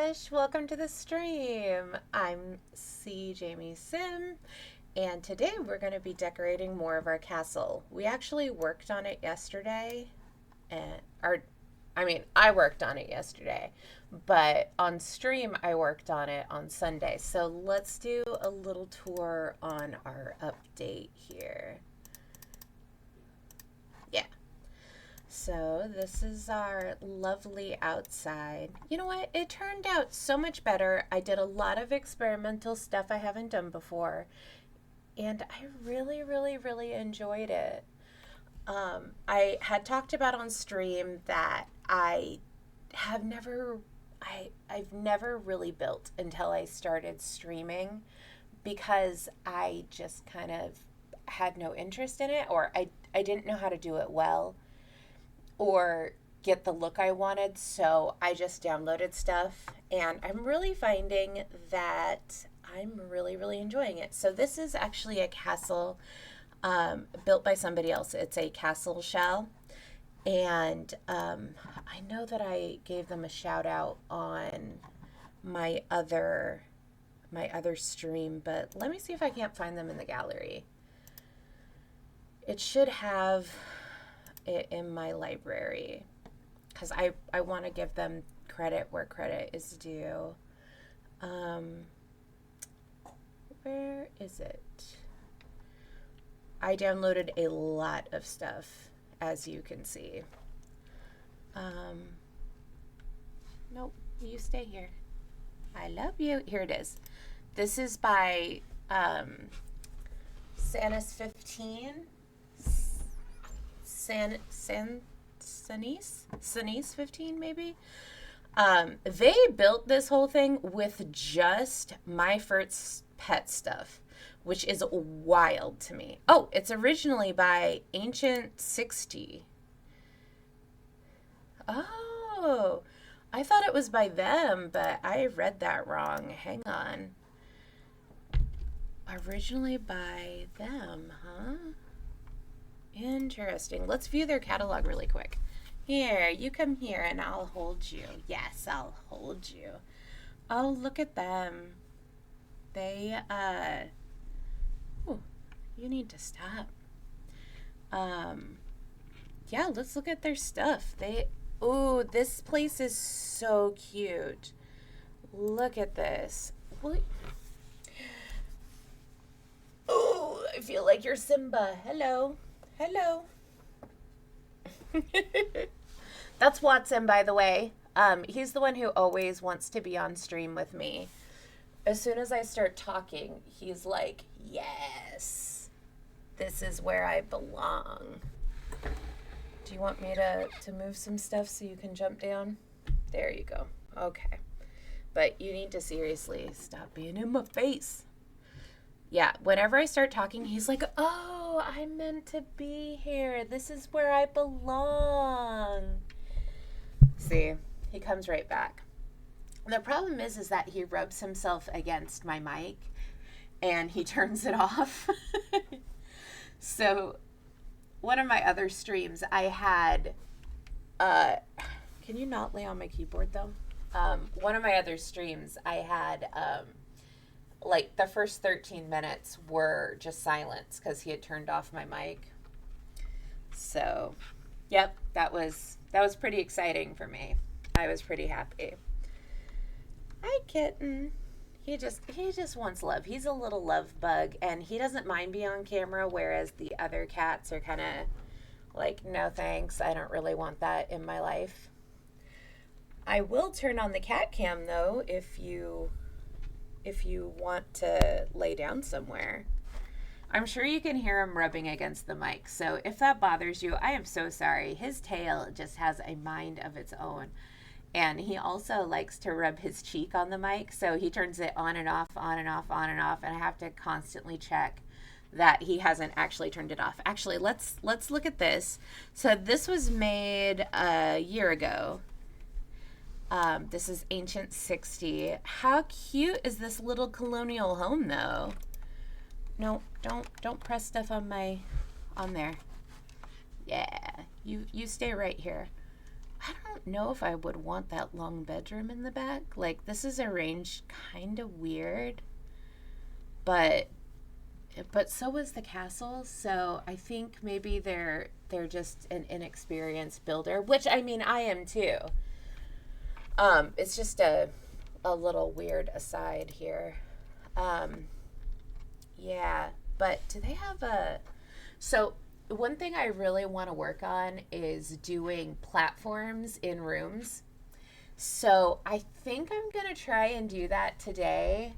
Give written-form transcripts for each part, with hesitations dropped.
gosh, welcome to the stream. I'm C. Jamie Sim, and today we're going to be decorating more of our castle. We actually worked on it yesterday, and I worked on it yesterday, but on stream I worked on it on Sunday. So let's do a little tour on our update here. Yeah. So this is our lovely outside. You know what? It turned out so much better. I did a lot of experimental stuff I haven't done before, and I really, really, really enjoyed it. I had talked about on stream that have never, I've never really built until I started streaming because I just kind of had no interest in it, or I didn't know how to do it well or get the look I wanted. So I just downloaded stuff, and I'm really finding that I'm really, really enjoying it. So this is actually a castle built by somebody else. It's a castle shell. And I know that I gave them a shout out on my other stream, but let me see if I can't find them in the gallery. It should have it in my library because I want to give them credit where credit is due. Where is it? I downloaded a lot of stuff, as you can see. Nope, you stay here. I love you. Here it is. This is by Sanus 15. Sanise 15 maybe. They built this whole thing with just my first pet stuff, which is wild to me. Oh, it's originally by Ancient 60. Oh, I thought it was by them, but I read that wrong. Hang on. Originally by them, huh? Interesting. Let's view their catalog really quick. Here, you come here and I'll hold you. Yes, I'll hold you. Oh, look at them. They, ooh, you need to stop. Yeah, let's look at their stuff. Ooh, this place is so cute. Look at this. What? Oh, I feel like you're Simba. Hello. Hello. That's Watson, by the way. He's the one who always wants to be on stream with me. As soon as I start talking, he's like, yes, this is where I belong. Do you want me to move some stuff so you can jump down? There you go. Okay. But you need to seriously stop being in my face. Yeah, whenever I start talking, he's like, oh, I'm meant to be here. This is where I belong. See, he comes right back. The problem is that he rubs himself against my mic and he turns it off. So one of my other streams, I had, can you not lay on my keyboard though? One of my other streams, I had, like the first 13 minutes were just silence because he had turned off my mic. So, yep, that was pretty exciting for me. I was pretty happy. Hi, kitten. He just wants love. He's a little love bug, and he doesn't mind being on camera, whereas the other cats are kind of like, no thanks, I don't really want that in my life. I will turn on the cat cam though if you want to lay down somewhere. I'm sure you can hear him rubbing against the mic, so if that bothers you, I am so sorry. His tail just has a mind of its own. And he also likes to rub his cheek on the mic, so he turns it on and off, on and off, on and off, and I have to constantly check that he hasn't actually turned it off. Actually, let's look at this. So this was made a year ago. This is Ancient 60. How cute is this little colonial home, though? No, don't press stuff on there. Yeah, you stay right here. I don't know if I would want that long bedroom in the back. Like, this is arranged kind of weird, but so is the castle. So I think maybe they're just an inexperienced builder, which I mean I am too. It's just a little weird aside here. Um, yeah, but do they have a so one thing I really want to work on is doing platforms in rooms. So I think I'm gonna try and do that today,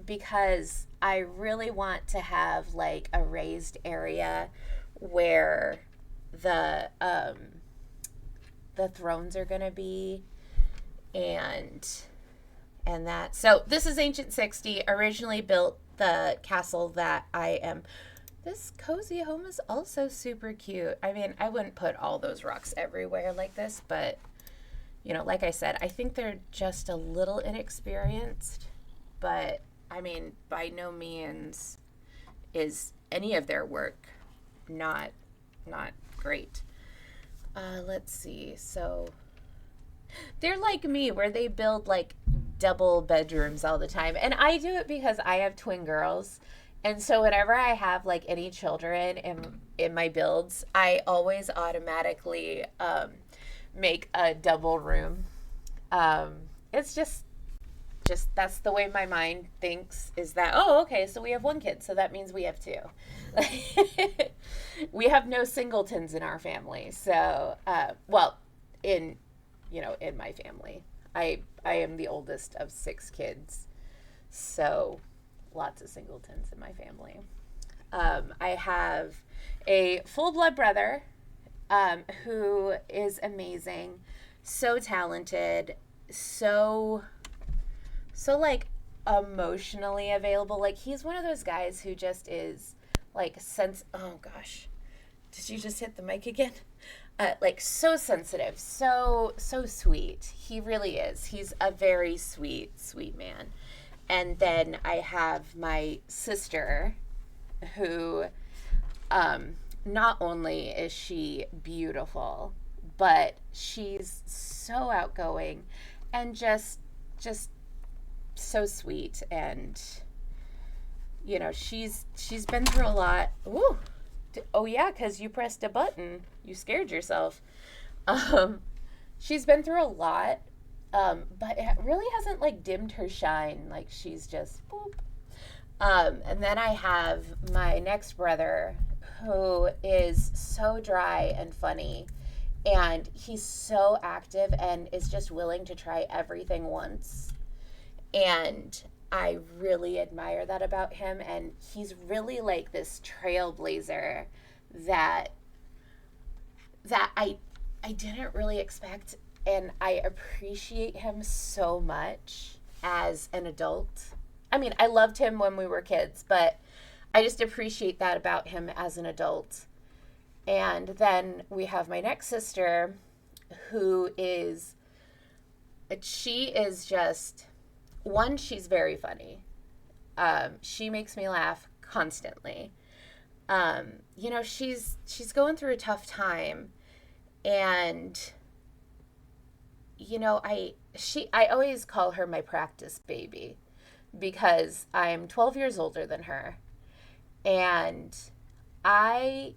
because I really want to have like a raised area where the the thrones are gonna be, and that. So this is Ancient 60. Originally built the castle that I am. This cozy home is also super cute. I mean, I wouldn't put all those rocks everywhere like this, but like I said, I think they're just a little inexperienced. But I mean, by no means is any of their work not great. Let's see. So they're like me, where they build like double bedrooms all the time. And I do it because I have twin girls. And so whenever I have like any children in my builds, I always automatically make a double room. It's just that's the way my mind thinks, is that, oh, okay, so we have one kid, so that means we have two. We have no singletons in our family. So, well, in my family, I am the oldest of 6 kids, so lots of singletons in my family. I have a full blood brother, who is amazing, so talented, so like emotionally available. Like, he's one of those guys who just is like oh gosh, did you just hit the mic again? Like, so sensitive, so sweet. He really is. He's a very sweet man. And then I have my sister, who not only is she beautiful, but she's so outgoing and just so sweet. And she's been through a lot. Ooh. Oh yeah, because you pressed a button. You scared yourself. She's been through a lot, but it really hasn't like dimmed her shine. Like, she's just boop. And then I have my next brother, who is so dry and funny, and he's so active and is just willing to try everything once. And I really admire that about him. And he's really like this trailblazer that I didn't really expect. And I appreciate him so much as an adult. I mean, I loved him when we were kids, but I just appreciate that about him as an adult. And then we have my next sister, who is, she is just, one, she's very funny. She makes me laugh constantly. She's going through a tough time, and I always call her my practice baby, because I'm 12 years older than her. And my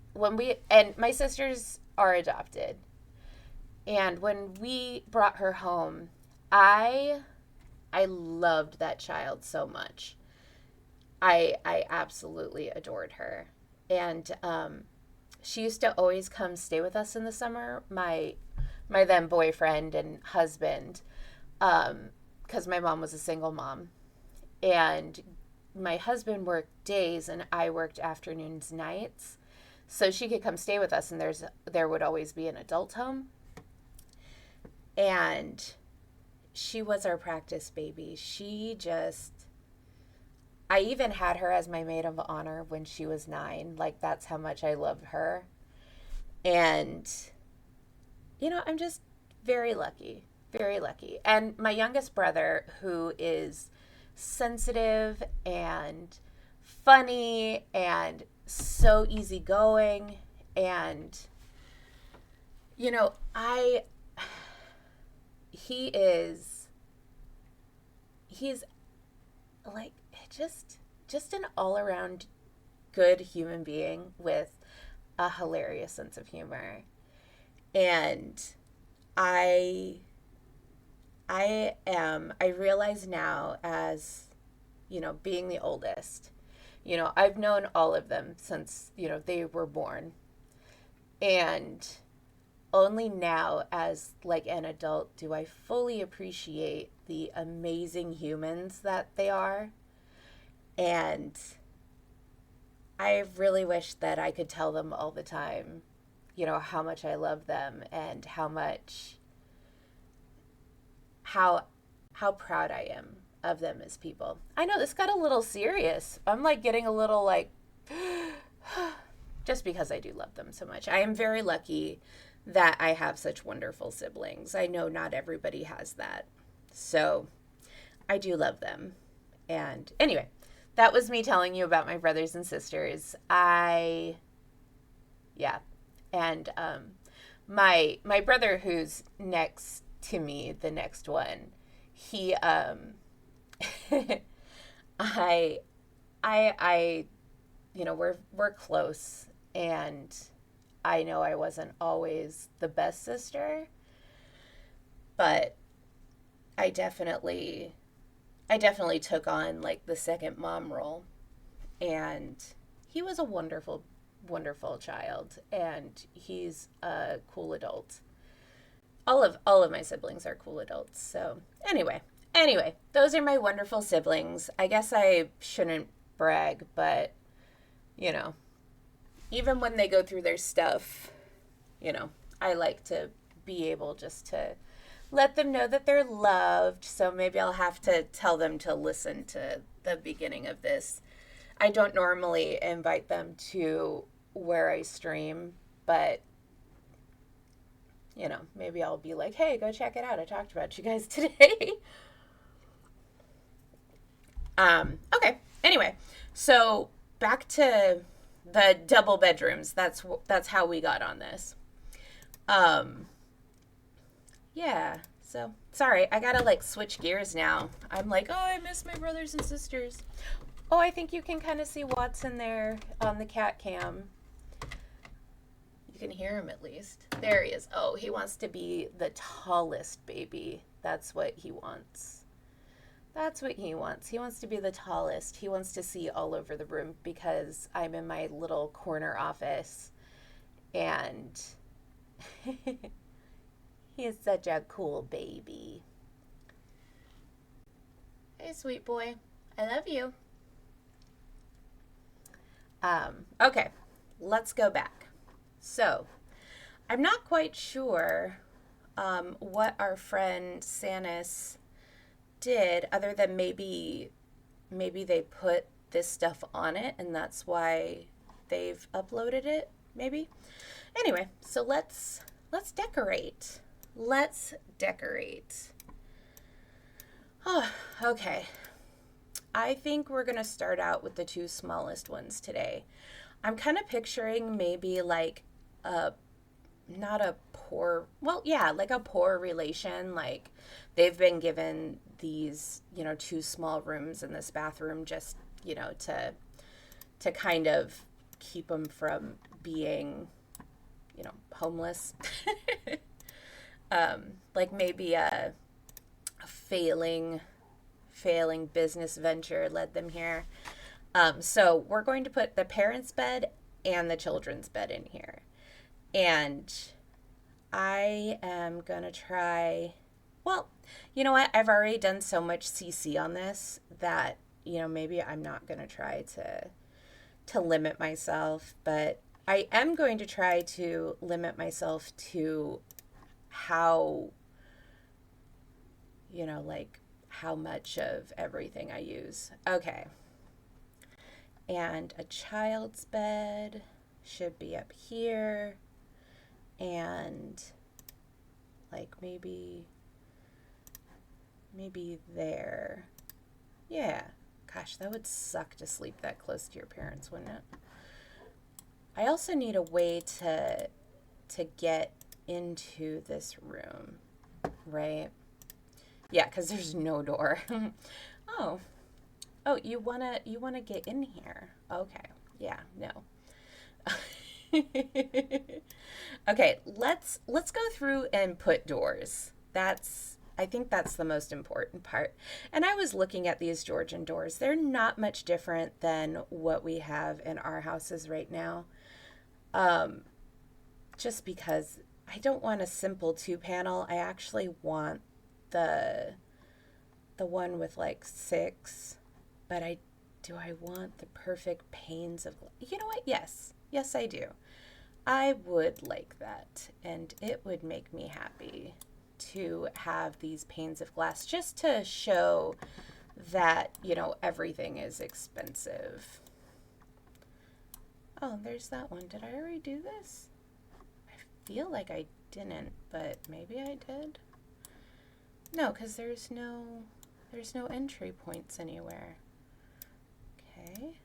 sisters are adopted. And when we brought her home, I loved that child so much. I absolutely adored her. And she used to always come stay with us in the summer, my then boyfriend and husband, because my mom was a single mom. And my husband worked days and I worked afternoons, nights. So she could come stay with us, and there would always be an adult home. And she was our practice baby. I even had her as my maid of honor when she was 9. Like, that's how much I love her. And, I'm just very lucky, very lucky. And my youngest brother, who is sensitive and funny and so easygoing, and I he is he's like just an all-around good human being with a hilarious sense of humor. And I I realize now, as being the oldest, I've known all of them since, they were born. And only now, as like an adult, do I fully appreciate the amazing humans that they are. And I really wish that I could tell them all the time, how much I love them, and how how proud I am of them as people. I know this got a little serious. I'm like getting a little like just because I do love them so much. I am very lucky that I have such wonderful siblings. I know not everybody has that. So, I do love them. And anyway, that was me telling you about my brothers and sisters. Yeah. And my brother who's next to me, the next one, he I I we're close, and I know I wasn't always the best sister, but I definitely I definitely took on like the second mom role. And he was a wonderful child, and he's a cool adult. All of my siblings are cool adults. So anyway, those are my wonderful siblings. I guess I shouldn't brag, but you know, even when they go through their stuff, I like to be able just to let them know that they're loved. So maybe I'll have to tell them to listen to the beginning of this. I don't normally invite them to where I stream, but maybe I'll be like, hey, go check it out. I talked about you guys today. Okay. Anyway, so back to the double bedrooms. That's how we got on this. Yeah. So sorry, I gotta like switch gears now. I'm like, oh, I miss my brothers and sisters. Oh, I think you can kind of see Watson there on the cat cam. You can hear him at least. There he is. Oh, he wants to be the tallest baby. That's what he wants. That's what he wants. He wants to be the tallest. He wants to see all over the room because I'm in my little corner office. And he is such a cool baby. Hey, sweet boy. I love you. Okay, let's go back. So, I'm not quite sure what our friend Sanis did, other than maybe they put this stuff on it and that's why they've uploaded it, maybe. Anyway, so let's decorate. Let's decorate. Oh, okay. I think we're going to start out with the two smallest ones today. I'm kind of picturing maybe like not a poor, well, yeah, like a poor relation. Like they've been given these, two small rooms in this bathroom just, to kind of keep them from being, homeless. Like maybe a failing business venture led them here. So we're going to put the parents' bed and the children's bed in here. And I am going to try, well, you know what? I've already done so much CC on this that, maybe I'm not going to try to limit myself, but I am going to try to limit myself to how, like how much of everything I use. Okay. And a child's bed should be up here. And like maybe there. Yeah. Gosh, that would suck to sleep that close to your parents, wouldn't it? I also need a way to get into this room, right? Yeah, because there's no door. Oh, oh, you wanna get in here? Okay, yeah, no. Okay, let's go through and put doors. I think that's the most important part. And I was looking at these Georgian doors. They're not much different than what we have in our houses right now. Um, just because I don't want a simple two panel. I actually want the the one with like six, but I want the perfect panes of you know what? Yes. Yes, I do. I would like that, and it would make me happy to have these panes of glass just to show that, everything is expensive. Oh, there's that one. Did I already do this? I feel like I didn't, but maybe I did. No, because there's no entry points anywhere. Okay.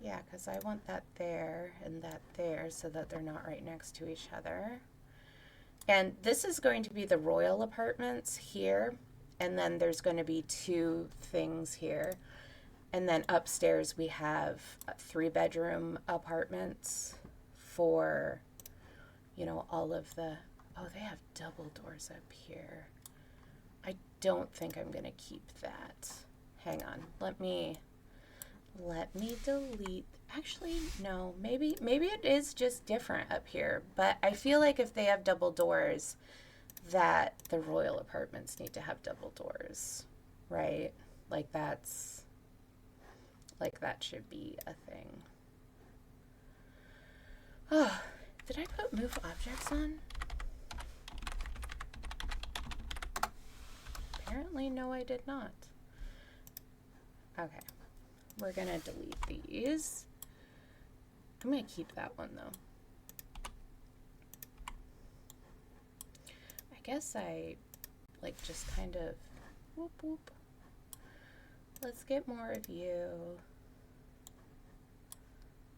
Yeah, because I want that there and that there so that they're not right next to each other. And this is going to be the royal apartments here. And then there's going to be two things here. And then upstairs we have 3-bedroom apartments for, all of the... Oh, they have double doors up here. I don't think I'm going to keep that. Hang on. Let me delete. Actually, no. Maybe it is just different up here. But I feel like if they have double doors, that the royal apartments need to have double doors, right? Like that should be a thing. Oh, did I put move objects on? Apparently, no, I did not. Okay. We're going to delete these. I'm going to keep that one, though. I guess I, just kind of, whoop, whoop. Let's get more of you.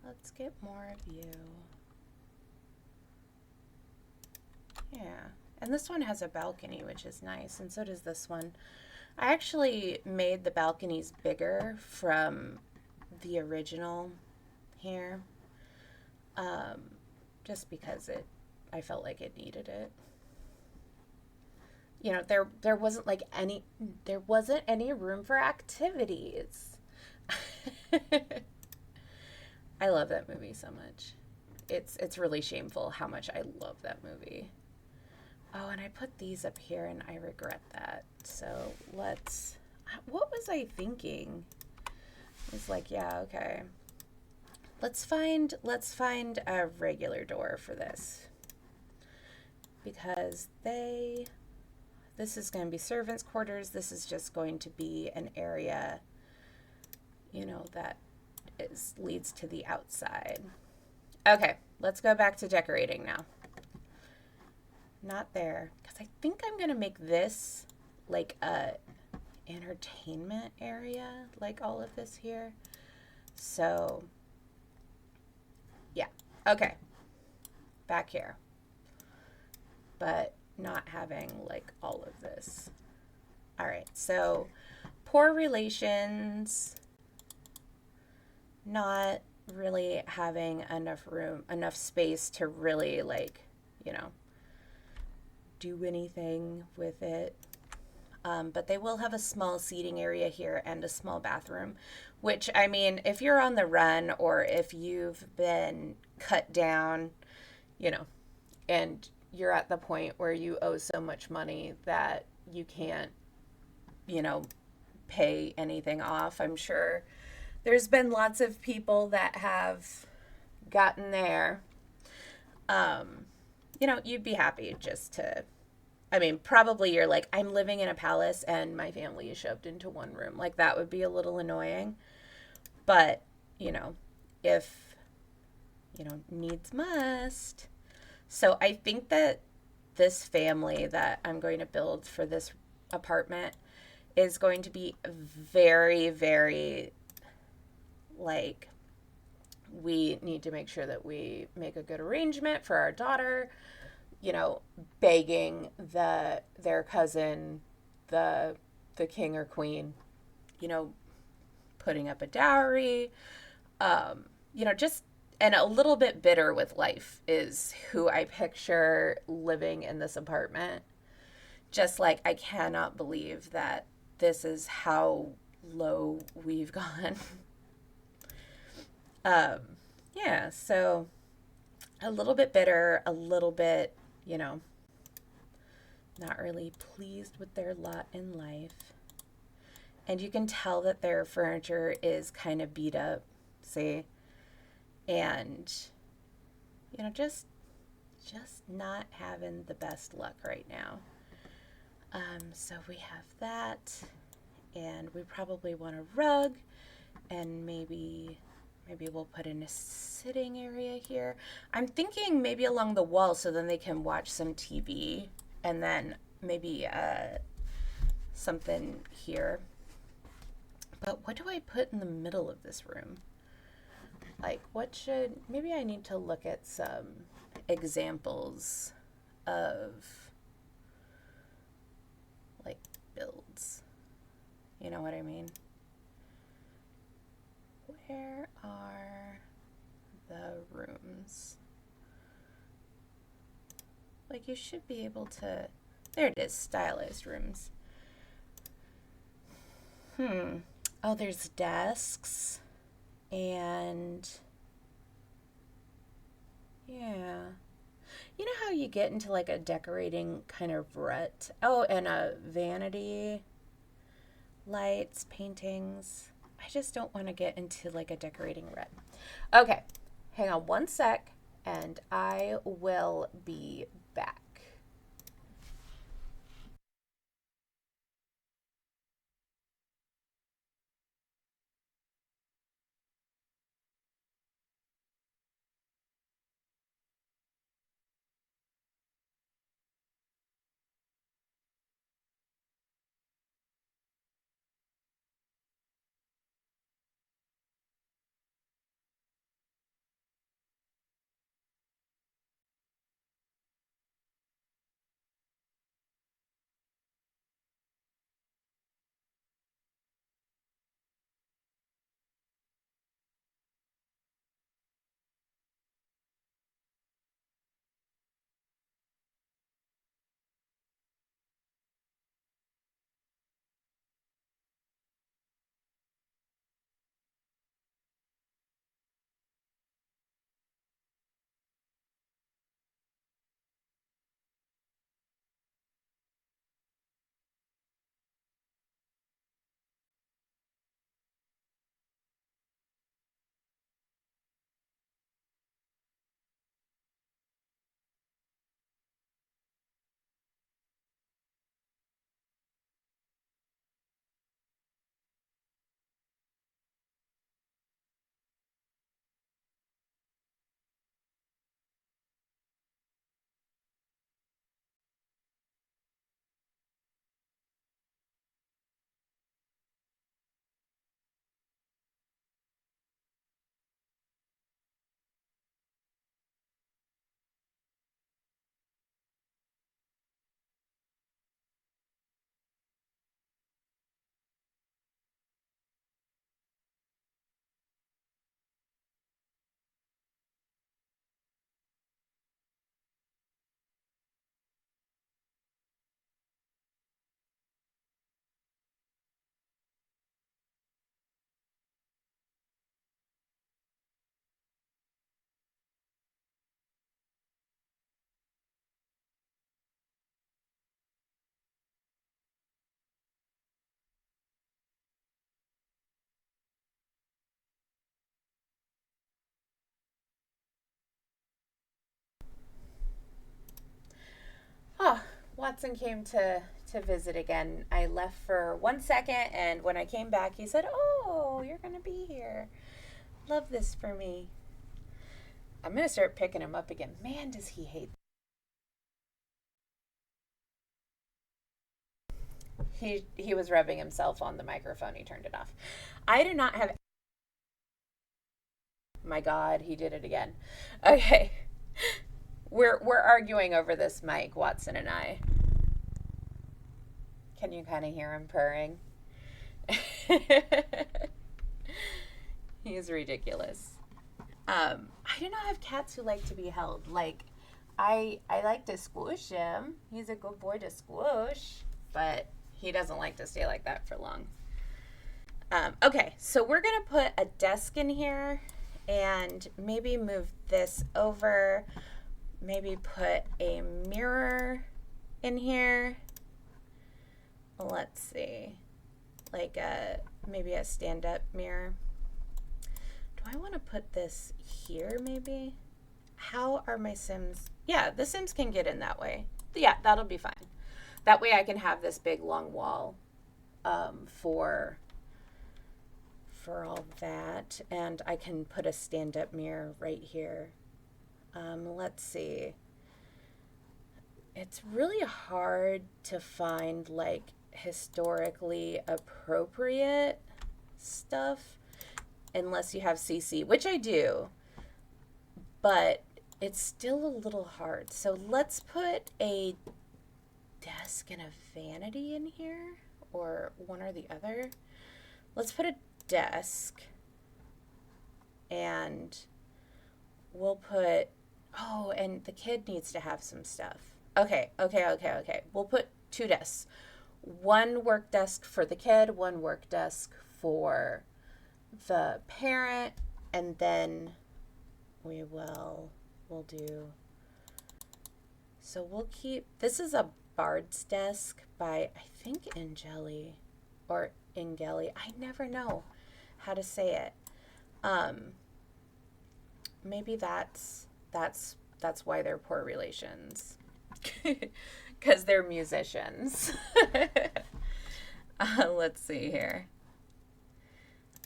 Let's get more of you. Yeah. And this one has a balcony, which is nice, and so does this one. I actually made the balconies bigger from the original here, just because I felt like it needed it. There wasn't any room for activities. I love that movie so much. It's really shameful how much I love that movie. Oh, and I put these up here, and I regret that. So what was I thinking? It's like, yeah, okay. Let's find a regular door for this. Because this is going to be servants' quarters. This is just going to be an area, that leads to the outside. Okay, let's go back to decorating now. Not there, because I think I'm going to make this like a entertainment area, like all of this here. So, yeah, okay, back here. But not having like all of this. All right, so poor relations, not really having enough space to really do anything with it. But they will have a small seating area here and a small bathroom, which, I mean, if you're on the run or if you've been cut down, and you're at the point where you owe so much money that you can't, pay anything off. I'm sure there's been lots of people that have gotten there. You'd be happy just to, probably you're like, I'm living in a palace and my family is shoved into one room. Like, that would be a little annoying. But, if, needs must. So I think that this family that I'm going to build for this apartment is going to be very, very, We need to make sure that we make a good arrangement for our daughter, you know, begging their cousin, the the king or queen, you know, putting up a dowry, just and a little bit bitter with life is who I picture living in this apartment. Just like I cannot believe that this is how low we've gone. um, yeah, so a little bit bitter, a little bit, you know, not really pleased with their lot in life. And you can tell that their furniture is kind of beat up, see? And just not having the best luck right now. So we have that, and we probably want a rug, and maybe we'll put in a sitting area here. I'm thinking maybe along the wall so then they can watch some TV, and then maybe something here. But what do I put in the middle of this room? Like, maybe I need to look at some examples of, like, builds. You know what I mean? Where are the rooms? Like, you should be able to, there it is, stylized rooms. Oh, there's desks. And yeah. You know how you get into like a decorating kind of rut? Oh, and a vanity, lights, paintings. I just don't want to get into like a decorating rut. Okay, hang on one sec and I will be back. Oh, Watson came to visit again. I left for 1 second, and when I came back, he said, "Oh, you're gonna be here. Love this for me." I'm gonna start picking him up again. Man, does he hate. He was rubbing himself on the microphone. He turned it off. I do not have my God, he did it again. Okay. We're arguing over this mic, Watson and I. Can you kind of hear him purring? He's ridiculous. I do not have cats who like to be held. Like, I like to squish him. He's a good boy to squish, but he doesn't like to stay like that for long. Okay, so we're going to put a desk in here and maybe move this over. Maybe put a mirror in here. Let's see. Like maybe a stand-up mirror. Do I want to put this here maybe? How are my Sims? Yeah, the Sims can get in that way. Yeah, that'll be fine. That way I can have this big long wall for all that. And I can put a stand-up mirror right here. Let's see. It's really hard to find like historically appropriate stuff unless you have CC, which I do, but it's still a little hard. So let's put a desk and a vanity in here, or one or the other. Let's put a desk, and we'll put, oh, and the kid needs to have some stuff. Okay. We'll put 2 desks. One work desk for the kid, one work desk for the parent, and then we'll do, so we'll keep, this is a Bard's desk by, I think, Angeli, or Ingeli. I never know how to say it. Maybe that's why they're poor relations. Because they're musicians. Let's see here.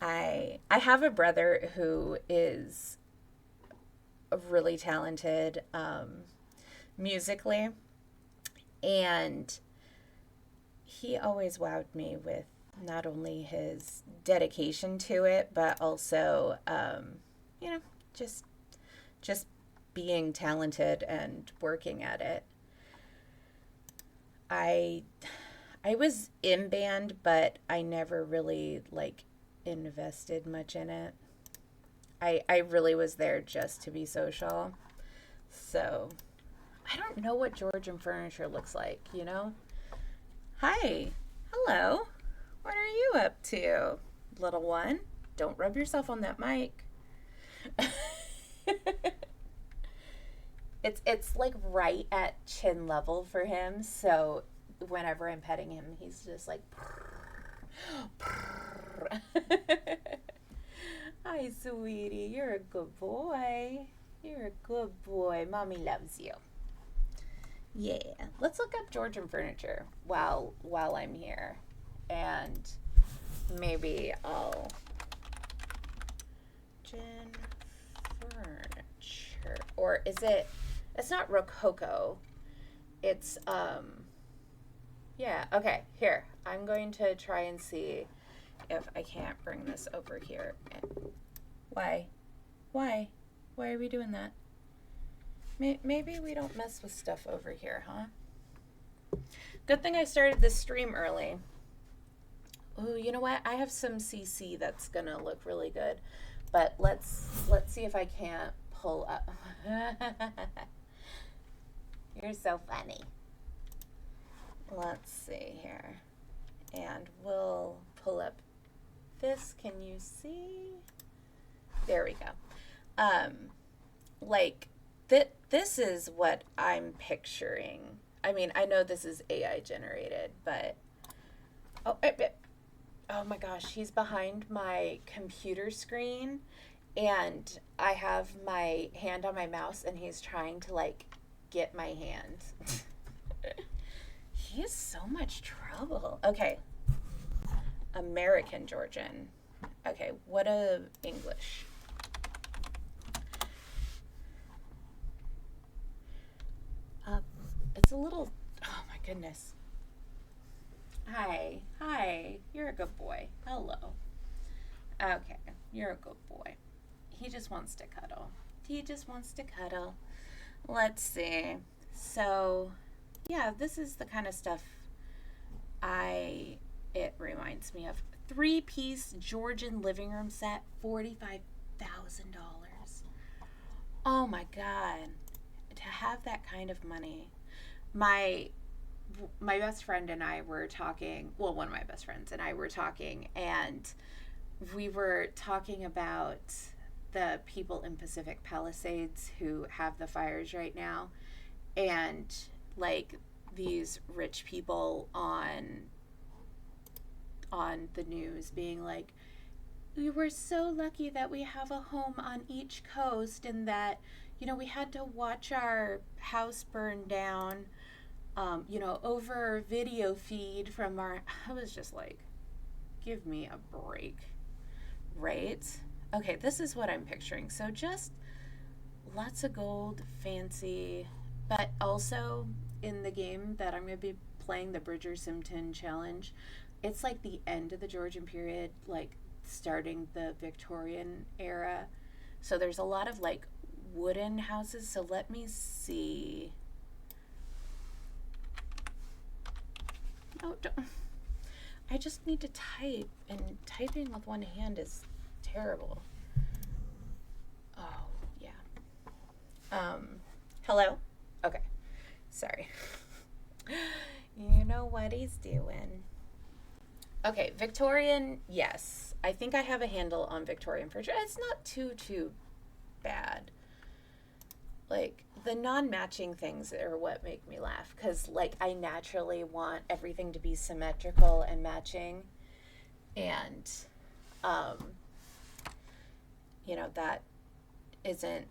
I have a brother who is really talented musically, and he always wowed me with not only his dedication to it, but also, just being talented and working at it. I was in band, but I never really invested much in it. I really was there just to be social. So I don't know what Georgian furniture looks like, you know? Hi. Hello. What are you up to, little one? Don't rub yourself on that mic. It's like right at chin level for him, so whenever I'm petting him, he's just like hi, sweetie, you're a good boy. You're a good boy. Mommy loves you. Yeah, let's look up Georgian furniture while I'm here, and maybe I'll Georgian furniture, or is it? It's not Rococo. It's yeah. Okay, here. I'm going to try and see if I can't bring this over here. Why? Why are we doing that? Maybe we don't mess with stuff over here, huh? Good thing I started this stream early. Ooh, you know what? I have some CC that's gonna look really good, but let's see if I can't pull up. You're so funny. Let's see here, and we'll pull up this. Can you see? There we go. This is what I'm picturing. I mean, I know this is AI generated, but oh my gosh, he's behind my computer screen, and I have my hand on my mouse, and he's trying to get my hand. He is so much trouble. Okay. American Georgian. Okay, what of English? It's a little, oh my goodness. Hi, you're a good boy. Hello. Okay, you're a good boy. He just wants to cuddle. He just wants to cuddle. Let's see. So, yeah, this is the kind of stuff it reminds me of. 3-piece Georgian living room set, $45,000. Oh my God. To have that kind of money. My best friend and I were talking, well, one of my best friends and I were talking, and we were talking about the people in Pacific Palisades who have the fires right now, and like these rich people on the news being like, we were so lucky that we have a home on each coast, and that, you know, we had to watch our house burn down, you know, over video feed from our. I was just like, give me a break, right? Okay, this is what I'm picturing. So just lots of gold, fancy, but also in the game that I'm going to be playing, the Bridgersimton challenge, it's like the end of the Georgian period, like starting the Victorian era. So there's a lot of like wooden houses. So let me see. No, don't. I just need to type, and typing with one hand is terrible. Oh, yeah. Hello? Okay. Sorry. You know what he's doing. Okay, Victorian, yes. I think I have a handle on Victorian furniture. It's not too bad. Like, the non-matching things are what make me laugh, because, like, I naturally want everything to be symmetrical and matching, and, you know, that isn't,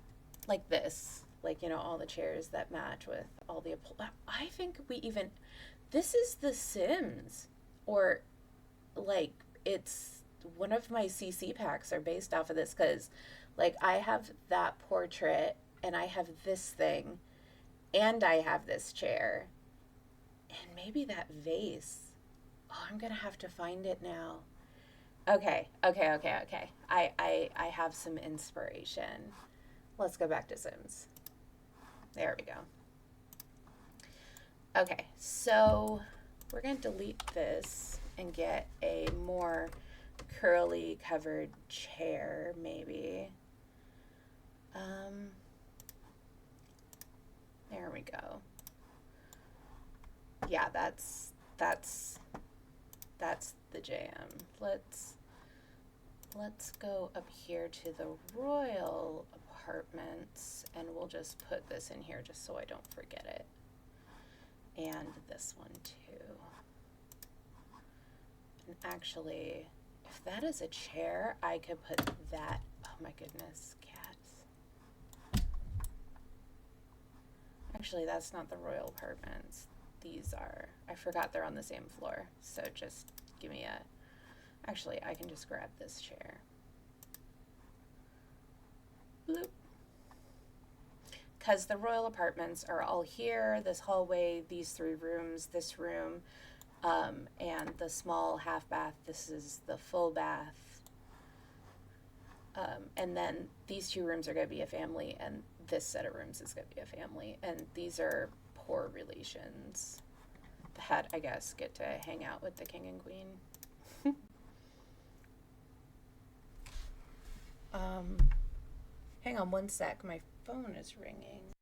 like this, like, you know, all the chairs that match with all the, I think this is The Sims, or, like, it's, one of my CC packs are based off of this, because, like, I have that portrait, and I have this thing, and I have this chair, and maybe that vase. Oh, I'm gonna have to find it now. Okay. I have some inspiration. Let's go back to Sims. There we go. Okay, so we're gonna delete this and get a more curly covered chair, maybe. There we go. Yeah, that's the jam. Let's go up here to the royal apartments, and we'll just put this in here just so I don't forget it. And this one too. And actually, if that is a chair, I could put that. Oh my goodness, cats. Actually, that's not the royal apartments. These are. I forgot they're on the same floor. So just give me a. Actually, I can just grab this chair. Bloop. Because the royal apartments are all here, this hallway, these 3 rooms, this room, and the small half bath. This is the full bath. And then these 2 rooms are going to be a family, and this set of rooms is going to be a family. And these are poor relations that, I guess, get to hang out with the king and queen. Hang on one sec. My phone is ringing.